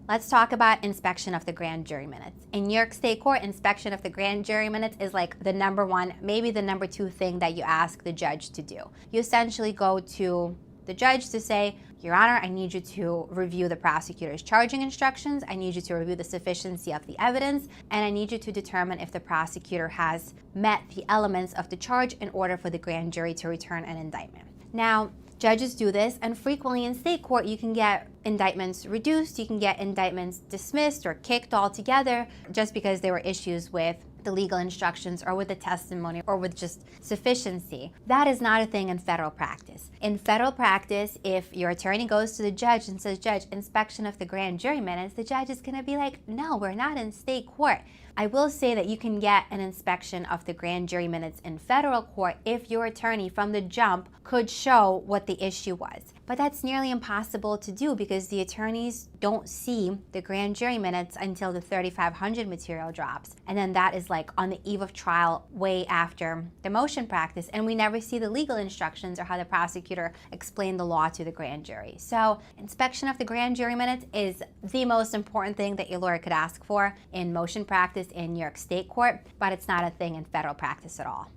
Let's talk about inspection of the grand jury minutes. In New York State Court, inspection of the grand jury minutes is like the number one, maybe the number two thing that you ask the judge to do. You essentially go to the judge to say, Your Honor, I need you to review the prosecutor's charging instructions, I need you to review the sufficiency of the evidence, and I need you to determine if the prosecutor has met the elements of the charge in order for the grand jury to return an indictment. Now, judges do this, and frequently in state court, you can get indictments reduced, you can get indictments dismissed or kicked altogether just because there were issues with the legal instructions or with the testimony or with just sufficiency. That is not a thing in federal practice. In federal practice, if your attorney goes to the judge and says, Judge, inspection of the grand jury minutes, the judge is going to be like, no, we're not in state court. I will say that you can get an inspection of the grand jury minutes in federal court if your attorney from the jump could show what the issue was. But that's nearly impossible to do because the attorneys don't see the grand jury minutes until the 3500 material drops. And then that is like on the eve of trial, way after the motion practice. And we never see the legal instructions or how the prosecutor explained the law to the grand jury. So inspection of the grand jury minutes is the most important thing that your lawyer could ask for in motion practice in New York State Court, but it's not a thing in federal practice at all.